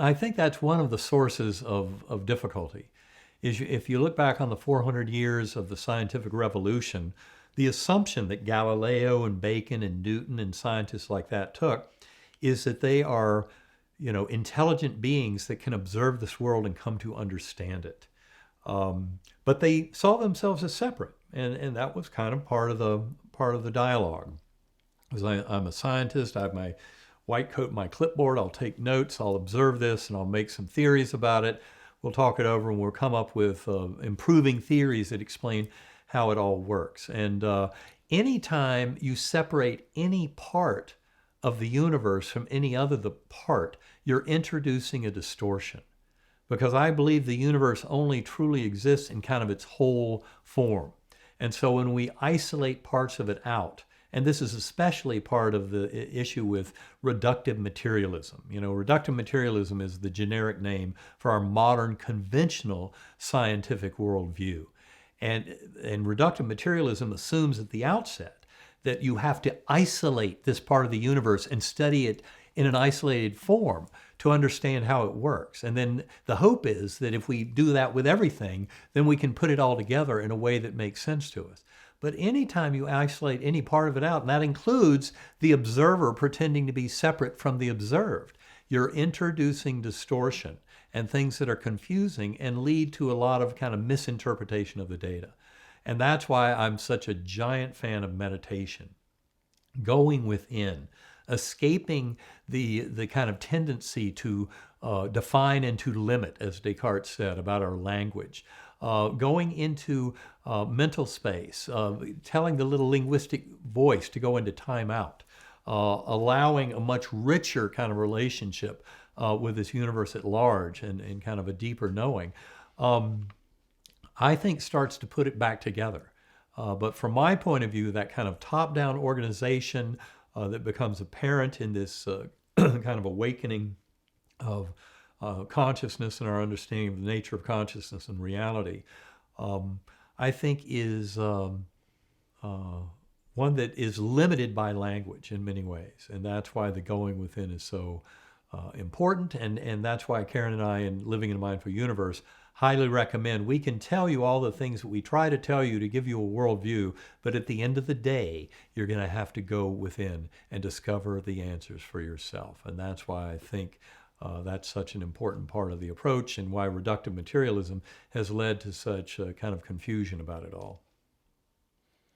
I think that's one of the sources of difficulty. If you look back on the 400 years of the scientific revolution, the assumption that Galileo and Bacon and Newton and scientists like that took is that they are, intelligent beings that can observe this world and come to understand it. But they saw themselves as separate, and that was kind of part of the dialogue. Because I'm a scientist, I have my white coat, my clipboard, I'll take notes, I'll observe this, and I'll make some theories about it. We'll talk it over and we'll come up with improving theories that explain how it all works. And anytime you separate any part of the universe from any other part, you're introducing a distortion. Because I believe the universe only truly exists in kind of its whole form. And so when we isolate parts of it out, and this is especially part of the issue with reductive materialism. Reductive materialism is the generic name for our modern conventional scientific worldview. And reductive materialism assumes at the outset that you have to isolate this part of the universe and study it in an isolated form to understand how it works. And then the hope is that if we do that with everything, then we can put it all together in a way that makes sense to us. But anytime you isolate any part of it out, and that includes the observer pretending to be separate from the observed, you're introducing distortion and things that are confusing and lead to a lot of kind of misinterpretation of the data. And that's why I'm such a giant fan of meditation. Going within, escaping the kind of tendency to define and to limit, as Descartes said about our language. Going into mental space, telling the little linguistic voice to go into timeout, allowing a much richer kind of relationship with this universe at large and kind of a deeper knowing, I think starts to put it back together. But from my point of view, that kind of top-down organization that becomes apparent in this kind of awakening of consciousness and our understanding of the nature of consciousness and reality, I think is one that is limited by language in many ways. And that's why the going within is so important. And that's why Karen and I, in Living in a Mindful Universe, highly recommend. We can tell you all the things that we try to tell you to give you a worldview, but at the end of the day, you're going to have to go within and discover the answers for yourself. And that's why I think that's such an important part of the approach and why reductive materialism has led to such kind of confusion about it all.